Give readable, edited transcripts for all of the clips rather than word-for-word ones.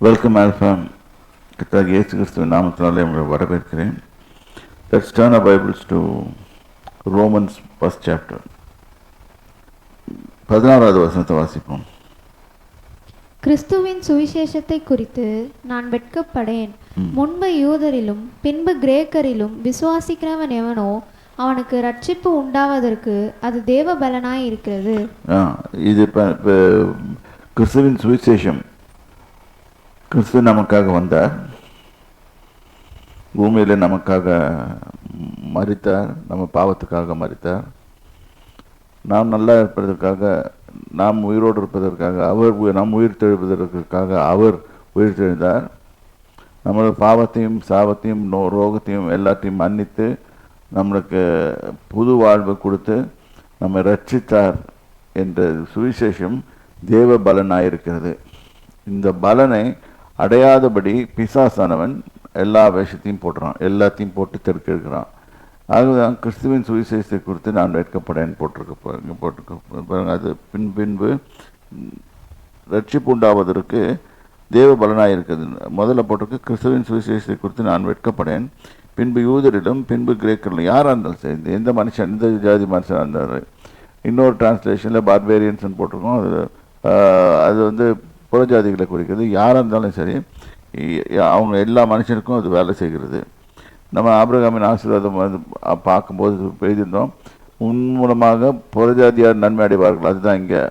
Welcome alpha. கர்த்தர் இயேசு கிறிஸ்துவின் நாமத்தினாலே உங்களை வரவேற்கிறேன். Let's turn our Bibles to Romans first chapter. 16வது வசனத்தை வாசிப்போம். கிறிஸ்துவின் சுவிசேஷத்தை குறித்து நான் வெட்கப்படேன். முன்பு யூதரிலும் பின்பு கிரேக்கரிலும் விசுவாசிக்கிறவன் எவனோ அவனுக்கு ரட்சிப்பு உண்டாவதற்கு அது தேவ பலனாய் இருக்கிறது. இது கிறிஸ்துவின் சுவிசேஷம். கிறிஸ்து நமக்காக வந்தார், பூமியில் நமக்காக மரித்தார், நம்ம பாவத்துக்காக மரித்தார். நாம் நல்லா இருப்பதற்காக, நாம் உயிரோடு இருப்பதற்காக நாம் உயிர் தெழுவதற்காக அவர் உயிர் தெழுந்தார். நம்மளோட பாவத்தையும் சாபத்தையும் ரோகத்தையும் எல்லாத்தையும் மன்னித்து நம்மளுக்கு புது வாழ்வு கொடுத்து நம்மை ரட்சித்தார் என்ற சுவிசேஷம் தேவ பலனாயிருக்கிறது. இந்த பலனை அடையாதபடி பிசாசானவன் எல்லா வேஷத்தையும் போட்டுறான், எல்லாத்தையும் போட்டு தெற்கெடுக்கிறான். ஆகவேதான் கிறிஸ்துவின் சுவிசேஷத்தை குறித்து நான் வெட்கப்படேன் போட்டிருக்க. அது பின்பு ரட்சிப்பு உண்டாவதற்கு தேவ பலனாக இருக்குது. முதல்ல போட்டிருக்கு, கிறிஸ்துவின் சுவிசேஷத்தை குறித்து நான் வெட்கப்படேன். பின்பு யூதரிடம் பின்பு கிரேக்கரிலும் யாராக இருந்தாலும் சரி, எந்த மனுஷன், எந்த ஜாதி மனுஷனாக இருந்தாலும். இன்னொரு டிரான்ஸ்லேஷனில் பார்பேரியன்ஸ்ன்னு போட்டிருக்கோம். அது வந்து புறஜாதிகளை குறிக்கிறது. யாராக இருந்தாலும் சரி, அவங்க எல்லா மனுஷனுக்கும் அது வேலை செய்கிறது. நம்ம ஆபிரகாமின் ஆசீர்வாதம் பார்க்கும்போது எழுதியிருந்தோம், உன் மூலமாக புறஜாதியார் நன்மை அடைவார்கள். அதுதான் இங்கே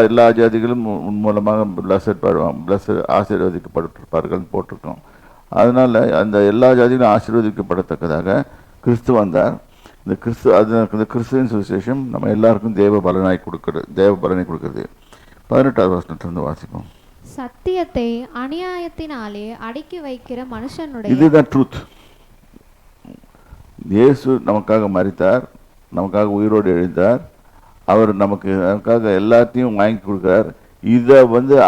எல்லா ஜாதிகளும் உன் மூலமாக பிளஸட் ஆசீர்வதிக்கப்பட்டிருப்பார்கள் போட்டிருக்கோம். அதனால் அந்த எல்லா ஜாதிகளும் ஆசீர்வதிக்கப்படத்தக்கதாக கிறிஸ்து வந்தார். இந்த கிறிஸ்துவின் சுவிசேஷம் நம்ம எல்லாருக்கும் தேவ பலனை கொடுக்கிறது. 18வது வசனத்திலிருந்து வாசிப்போம். சத்தியத்தை அநியாயத்தினாலே அடக்கி வைக்கிற மனுஷனுடைய, இதுதான் ட்ரூத். இயேசு நமக்காக மரித்தார், நமக்காக உயிரோடு எழுந்தார், அவர் நமக்காக எல்லாத்தையும் வாங்கி கொடுக்கிறார். இதை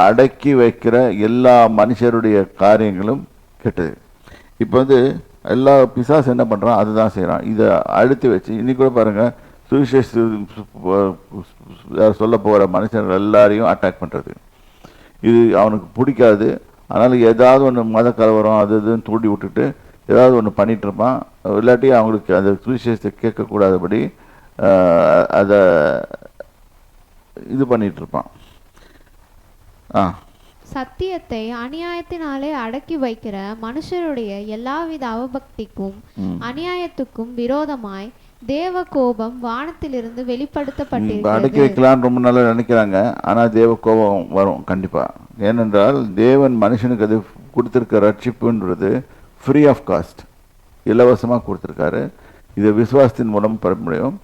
அடக்கி வைக்கிற எல்லா மனுஷருடைய காரியங்களும் கெட்டது. இப்போ எல்லா பிசாசு என்ன பண்ணுறான், அதுதான் செய்கிறான். இதை அழுத்தி வச்சு இன்னைக்கு கூட பாருங்கள், சுவிசேஷ சொல்ல போகிற மனுஷர்கள் எல்லாரையும் அட்டாக் பண்ணுறது. இது அவனுக்கு பிடிக்காது. அதனால் ஏதாவது ஒன்று மத கலவரம் அது இதுன்னு தூண்டி விட்டுட்டு ஏதாவது ஒன்று பண்ணிகிட்டு இருப்பான். இல்லாட்டி அவங்களுக்கு அந்த சுவிசேஷத்தை கேட்கக்கூடாதபடி அதை இது பண்ணிகிட்டு இருப்பான். சத்தியத்தை அநியாயத்தினாலே அடக்கி வைக்கிற மனுஷருடைய எல்லாவித அவபக்திக்கும் அநியாயத்துக்கும் விரோதமாய் தேவ கோபம் வானத்திலிருந்து வெளிப்படுத்தப்பட்டிருக்கிறது. அடக்கி வைக்கலான்னு ரொம்ப நல்லா நினைக்கிறாங்க, ஆனால் தேவ கோபம் வரும் கண்டிப்பாக. ஏனென்றால் தேவன் மனுஷனுக்கு அது கொடுத்துருக்க ரட்சிப்புன்றது ஃப்ரீ ஆஃப் காஸ்ட், இலவசமாக கொடுத்துருக்காரு. இதை விசுவாசத்தின் மூலம் பெற முடியும்.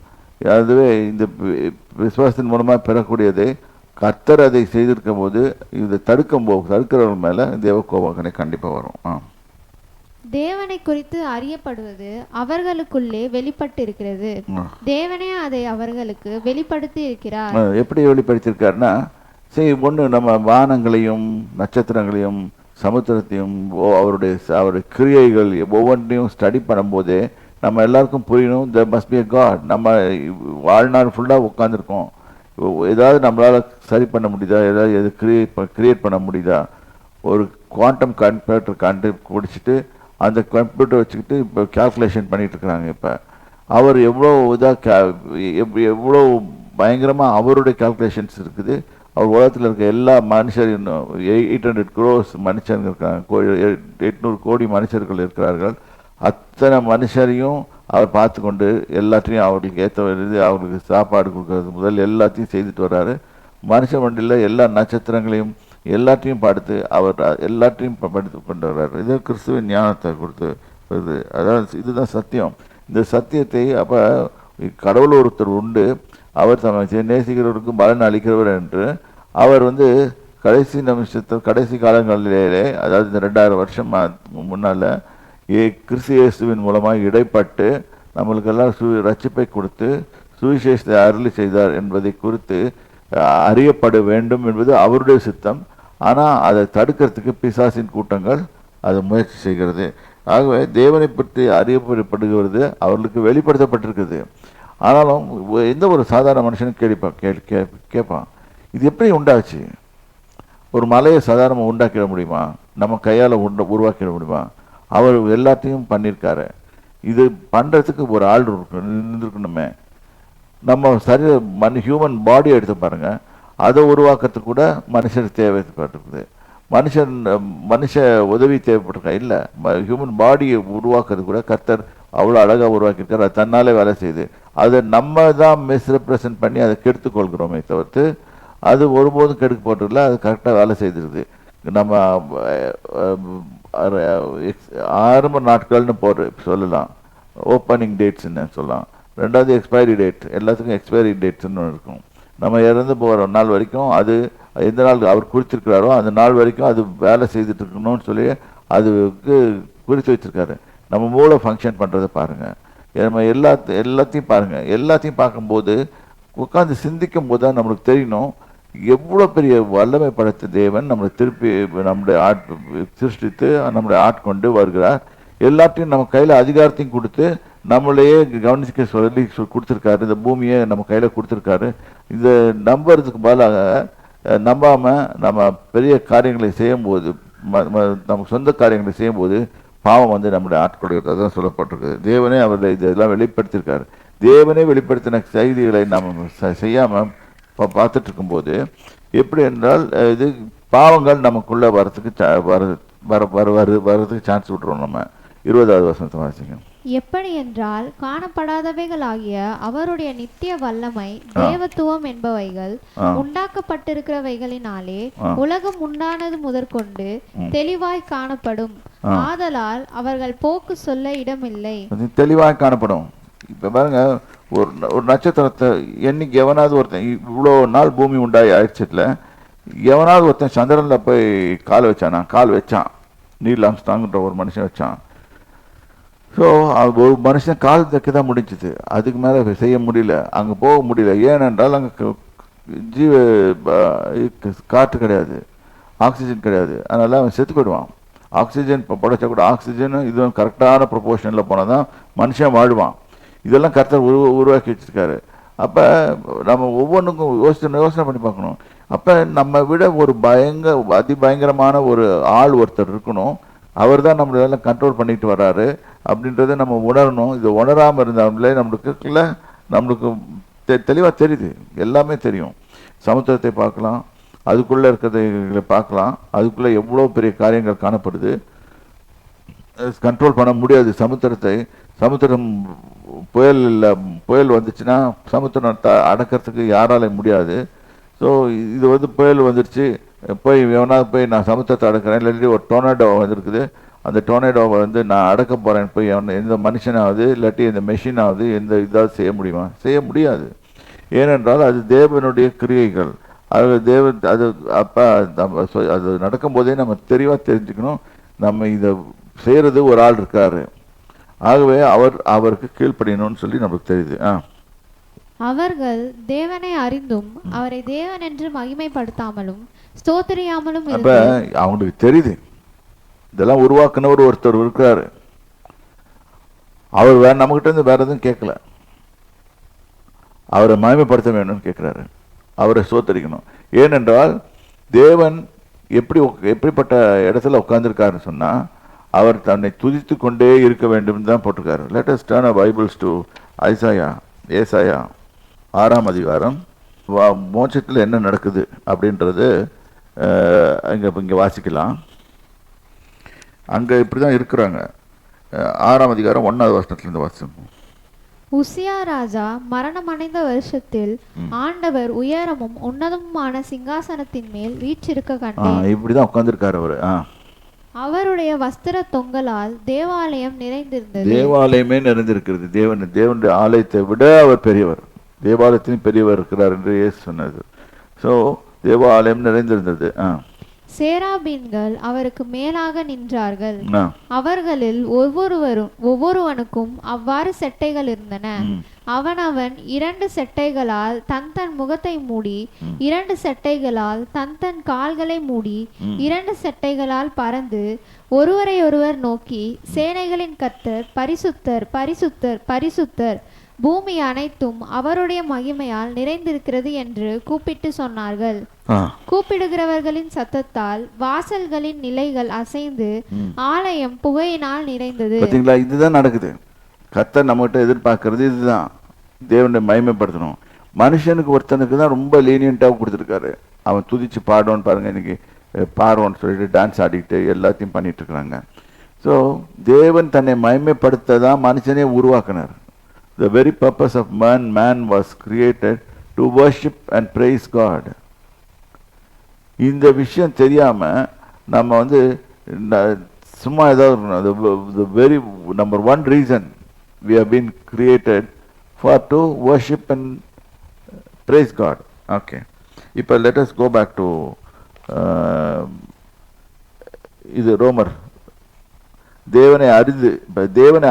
அதுவே இந்த விசுவாசத்தின் மூலமாக பெறக்கூடியதை கர்த்தர் அதை செய்திருக்கும் போது இதை தடுக்கிறவங்க மேலே தேவ கோபம் கண்டிப்பாக வரும். தேவனை குறித்து அறியப்படுவது அவர்களுக்குள்ளே வெளிப்பட்டிருக்கிறது. தேவனே அதை அவர்களுக்கு வெளிப்படுத்தி இருக்கிறார். எப்படி வெளிப்படுத்தியிருக்காருன்னா, சரி, ஒன்று நம்ம வானங்களையும் நட்சத்திரங்களையும் சமுத்திரத்தையும் அவருடைய கிரியைகள் ஒவ்வொன்றையும் ஸ்டடி பண்ணும்போதே நம்ம எல்லாருக்கும் புரியணும், there must be a God. நம்ம வாழ்நாள் ஃபுல்லாக உட்காந்துருக்கோம், ஏதாவது நம்மளால் சரி பண்ண முடியுதா, ஏதாவது கிரியேட் பண்ண முடியுதா? ஒரு குவாண்டம் கம்ப்யூட்டர் கண்டுபிடிச்சிட்டு அந்த கம்ப்யூட்டர் வச்சுக்கிட்டு இப்போ கேல்குலேஷன் பண்ணிகிட்டு இருக்கிறாங்க. இப்போ அவர் எவ்வளோ பயங்கரமாக அவருடைய கேல்குலேஷன்ஸ் இருக்குது. அவர் உலகத்தில் இருக்க எல்லா மனுஷரும் 800 crores மனுஷங்க இருக்காங்க, 800 கோடி மனுஷர்கள் இருக்கிறார்கள். அத்தனை மனுஷரையும் அவர் பார்த்து கொண்டு எல்லாத்தையும் அவர்களுக்கு ஏற்ற வருது, அவர்களுக்கு சாப்பாடு கொடுக்கறது முதல் எல்லாத்தையும் செய்துட்டு வர்றாரு. மனுஷ வண்டியில் எல்லா நட்சத்திரங்களையும் எல்லாத்தையும் பார்த்து அவர் எல்லாத்தையும் படித்து கொண்டு வர்றாரு. இது கிறிஸ்துவின் ஞானத்தை கொடுத்து வருது. அதாவது இதுதான் சத்தியம். இந்த சத்தியத்தை அப்போ கடவுள் ஒருத்தர் உண்டு, அவர் தம்மை நேசிக்கிறவருக்கு பலன் அளிக்கிறவர் என்று அவர் கடைசி நிமிஷத்தில் கடைசி காலங்களிலே, அதாவது இந்த 2000 வருஷம் முன்னால் கிறிஸ்து இயேசுவின் மூலமாக இடைப்பட்டு நம்மளுக்கெல்லாம் ரட்சிப்பை கொடுத்து சுவிசேஷத்தை அருளி செய்தார் என்பதை குறித்து அறியப்பட வேண்டும் என்பது அவருடைய சித்தம். ஆனால் அதை தடுக்கிறதுக்கு பிசாசின் கூட்டங்கள் அது முயற்சி செய்கிறது. ஆகவே தேவனை பற்றி அறியப்படுகிறது அவர்களுக்கு வெளிப்படுத்தப்பட்டிருக்குது. ஆனாலும் எந்த ஒரு சாதாரண மனுஷனும் கேட்பான், இது எப்படி உண்டாச்சு? ஒரு மலையை சாதாரணமாக உண்டாக்கிட முடியுமா? நம்ம கையால் உருவாக்கிட முடியுமா? அவர் எல்லாத்தையும் பண்ணியிருக்காரு. இது பண்ணுறதுக்கு ஒரு ஆள் இருந்திருக்கணுமே. நம்ம ஹியூமன் பாடி எடுத்து பாருங்கள், அதை உருவாக்குறதுக்கு கூட மனுஷர் தேவைப்பட்டிருக்குது. மனுஷ உதவி தேவைப்பட்டிருக்கா? இல்லை. ஹியூமன் பாடியை உருவாக்குறது கூட கர்த்தர் அவ்வளோ அழகாக உருவாக்கியிருக்காரு. அது தன்னாலே வேலை செய்யுது. அதை நம்ம தான் மிஸ்ரெப்ரசன்ட் பண்ணி அதை கெடுத்துக்கொள்கிறோமே தவிர்த்து அது ஒருபோதும் கெடுக்க போட்டதில்லை. அது கரெக்டாக வேலை செய்திருக்குது. நம்ம ஆரம்ப நாட்கள்னு சொல்லலாம், ஓப்பனிங் டேட்ஸ்ன்னு சொல்லலாம். ரெண்டாவது எக்ஸ்பைரி டேட், எல்லாத்துக்கும் எக்ஸ்பைரி டேட்ஸ்ன்னு இருக்கும். நம்ம இறந்து போகிற நாள் வரைக்கும் அது எந்த நாள் அவர் குறித்திருக்கிறாரோ அந்த நாள் வரைக்கும் அது வேலை செய்துட்டு இருக்கணும்னு சொல்லி அதுக்கு குறித்து வச்சுருக்காரு. நம்ம மூளை ஃபங்க்ஷன் பண்ணுறதை பாருங்கள், நம்ம எல்லாத்தையும் பாருங்கள். எல்லாத்தையும் பார்க்கும்போது உட்காந்து சிந்திக்கும் போது தான் நம்மளுக்கு தெரியணும் எவ்வளோ பெரிய வல்லமை படைத்த தேவன் நம்மளை திருப்பி நம்முடைய சிருஷ்டித்து நம்முடைய ஆட்கொண்டு வருகிறார். எல்லாத்தையும் நம்ம கையில் அதிகாரத்தையும் கொடுத்து நம்மளையே கவனிக்க சொல்லி கொடுத்துருக்காரு. இந்த பூமியை நம்ம கையில் கொடுத்துருக்காரு. இதை நம்புறதுக்கு பதிலாக நம்பாமல் நம்ம பெரிய காரியங்களை செய்யும்போது, நம்ம சொந்த காரியங்களை செய்யும்போது பாவம் வந்து நம்முடைய ஆட்கொள்கிறது. அதான் சொல்லப்பட்டிருக்குது. தேவனே அவர் இதெல்லாம் வெளிப்படுத்தியிருக்காரு. தேவனே வெளிப்படுத்தின செய்திகளை நம்ம செய்யாமல் பார்த்துட்டு இருக்கும்போது எப்படி என்றால் இது பாவங்கள் நமக்குள்ளே வர்றதுக்கு சான்ஸ் விட்டுறோம். நம்ம 20வது வசனத்தை வாசிங்க. எப்படி என்றால் காணப்படாதவைகளாகிய அவருடைய நித்திய வல்லமை தேவத்துவம் என்பவைகள் உண்டாக்கப்பட்டிருக்கிறவைகளினாலே உலகம் உண்டானது முதற்கொண்டு தெளிவாய் காணப்படும். ஆதலால் அவர்கள் போக்கு சொல்ல இடமில்லை. தெளிவாய் காணப்படும். இப்ப பாருங்க, ஒரு நட்சத்திரத்தை என்னைக்கு எவனாவது ஒருத்தன் இவ்வளோ நாள் பூமி உண்டாகி ஆயிடுச்சுல, எவனாவது ஒருத்தன் சந்திரன்ல போய் கால் வச்சான். நீல் ஆம்ஸ்ட்ராங்ன்ற ஒரு மனுஷன் வச்சான். ஸோ ஒரு மனுஷன் கால் தைக்க தான் முடிஞ்சுது, அதுக்கு மேலே செய்ய முடியல, அங்கே போக முடியல. ஏனென்றால் அங்கே காற்று கிடையாது, ஆக்சிஜன் கிடையாது. அதனால அவன் செத்து போயிடுவான். ஆக்சிஜன் இப்போ படைச்சா கூட ஆக்சிஜனும் இதுவும் கரெக்டான ப்ரொபோர்ஷனில் போனால் தான் மனுஷன் வாழ்வான். இதெல்லாம் கரெக்டாக உருவாக்கி வச்சுருக்காரு. அப்போ நம்ம ஒவ்வொன்றுக்கும் யோசனை பண்ணி பார்க்கணும். அப்போ நம்ம விட ஒரு அதிபயங்கரமான ஒரு ஆள் ஒருத்தர் இருக்கணும். அவர் தான் நம்மளெல்லாம் கண்ட்ரோல் பண்ணிட்டு வர்றாரு அப்படின்றத நம்ம உணரணும். இது உணராமல் இருந்தாலே நம்மளுக்கு தெளிவாக தெரியுது, எல்லாமே தெரியும். சமுத்திரத்தை பார்க்கலாம், அதுக்குள்ளே இருக்கிறதை பார்க்கலாம், அதுக்குள்ளே எவ்வளோ பெரிய காரியங்கள் காணப்படுது. கண்ட்ரோல் பண்ண முடியாது சமுத்திரம் புயல் வந்துச்சுன்னா சமுத்திரத்தை அடக்கிறதுக்கு யாரால முடியாது. ஸோ இது வந்து புயல் வந்துருச்சு, எவனாவது போய் நான் சமுத்திரத்தை அடக்கிறேன், இல்லாட்டி ஒரு டொர்னேடோ வந்துருக்குது, அந்த டொர்னேடோவை வந்து நான் அடக்க போகிறேன் போய் எந்த மனுஷனாவது இல்லாட்டி எந்த மெஷினாவது எந்த இதாவது செய்ய முடியுமா? செய்ய முடியாது. ஏனென்றால் அது தேவனுடைய கிரியைகள். அது அப்போ அது நடக்கும்போதே நம்ம தெளிவாக தெரிஞ்சுக்கணும், நம்ம இதை செய்கிறது ஒரு ஆள் இருக்காரு, ஆகவே அவருக்கு கீழ்ப்படியணும்னு சொல்லி நமக்கு தெரியுது. அவர்கள் தேவனை அறிந்தும் அவரை தேவன் என்று மகிமைப்படுத்தாமலும் ஸ்தோத்திரியாமலும் அப்ப அவங்களுக்கு தெரியுது இதெல்லாம் உருவாக்குனவர் ஒருத்தர் இருக்கிறாரு. அவர் நம்மகிட்ட இருந்து வேற எதுவும் கேட்கல, அவரை மகிமைப்படுத்த வேணும்னு கேட்கிறாரு, அவரை ஸ்தோத்திரிக்கணும். ஏனென்றால் தேவன் எப்படிப்பட்ட இடத்துல உட்கார்ந்துருக்காருன்னு சொன்னா அவர் தன்னை துதித்து கொண்டே இருக்க வேண்டும் தான் போட்டிருக்காரு. Let us turn our Bibles to ஏசாயா 6ஆம் அதிகாரம். மோட்சத்தில் என்ன நடக்குது அப்படின்றது இங்கே வாசிக்கலாம். அங்கே இப்படி தான் இருக்கிறாங்க. 6ஆம் அதிகாரம் 1வது வசனத்திலிருந்து வாசிப்போம். உசியா ராஜா மரணமடைந்த வருஷத்தில் ஆண்டவர் உயரமும் உன்னதமுமான சிங்காசனத்தின் மேல் வீற்றிருக்க கண்டேன். இப்படிதான் உட்கார்ந்திருக்காரு அவரு. அவருடைய வஸ்திர தொங்கலால் தேவாலயம் நிறைந்திருந்தது. தேவாலயமே நிறைந்திருக்கிறது. தேவனுடைய ஆலயத்தை விட அவர் பெரியவர், தேவாலயத்திலும் பெரியவர் இருக்கிறார் என்று இயேசு சொன்னது. ஸோ தேவாலயம் நிறைந்திருந்தது. சேராபீன்கள் அவருக்கு மேலாக நின்றார்கள். அவர்களில் ஒவ்வொருவனுக்கும் அவ்வாறு செட்டைகள் இருந்தன. அவனவன் 2 செட்டைகளால் தன் முகத்தை மூடி, 2 செட்டைகளால் தன் கால்களை மூடி, 2 செட்டைகளால் பறந்து ஒருவரை ஒருவர் நோக்கி, சேனைகளின் கர்த்தர் பரிசுத்தர் பரிசுத்தர் பரிசுத்தர், பூமி அனைத்தும் அவருடைய மகிமையால் நிறைந்திருக்கிறது என்று கூப்பிட்டு சொன்னார்கள். கூப்பிடுகிறவர்களின் சத்தத்தால் வாசல்களின் நிலைகள் அசைந்து ஆலயம் புகையினால் நிறைந்தது. பார்த்தீங்களா, இதுதான் நடக்குது. கர்த்தர் நம்மகிட்ட எதிர்பார்க்கறது இதுதான், தேவனை மகிமைப்படுத்தணும். மனுஷனுக்கு ஒருத்தனுக்கு தான் ரொம்ப லீனியண்ட்டாக கொடுத்துருக்காரு. அவன் துதிச்சு பாடுவான்னு பாருங்க, இன்னைக்கு பாடுவான்னு சொல்லிட்டு டான்ஸ் ஆடிக்கிட்டு எல்லாத்தையும் பண்ணிட்டு இருக்கிறாங்க. ஸோ தேவன் தன்னை மகிமைப்படுத்த தான் மனுஷனே உருவாக்கினார். The very purpose of man was created to worship and praise God. இந்த விஷயம் தெரியாம நம்ம சும்மா ஏதாவது the very number one reason we have been created for to worship and praise God. Okay, இப்போ let us go back to இது ரோமர். தேவனை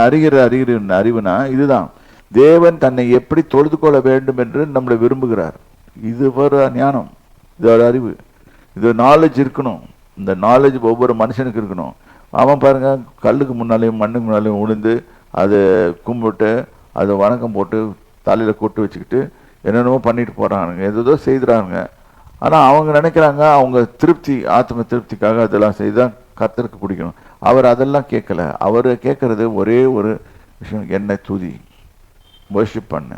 அறிகிற அறிவுனா இதுதான், தேவன் தன்னை எப்படி தொழுது கொள்ள வேண்டும் என்று நம்மளை விரும்புகிறார். இது ஒரு ஞானம், இது ஒரு அறிவு, இது நாலேஜ் இருக்கணும். இந்த நாலேஜ் ஒவ்வொரு மனுஷனுக்கு இருக்கணும். அவன் பாருங்க, கல்லுக்கு முன்னாலேயும் மண்ணுக்கு முன்னாலேயும் உளுந்து அதை கும்பிட்டு அதை வணக்கம் போட்டு தலையில் கொட்டு வச்சுக்கிட்டு என்னென்னமோ பண்ணிட்டு போகிறானுங்க, ஏதோ செய்கிறாங்க. ஆனால் அவங்க நினைக்கிறாங்க அவங்க திருப்தி, ஆத்ம திருப்திக்காக அதெல்லாம் செய்தால் கர்த்தருக்கு பிடிக்கணும். அவர் அதெல்லாம் கேட்கல. அவர் கேட்கறது ஒரே ஒரு விஷயம், என்னை துதி, வர்ஷிப் பண்ணு.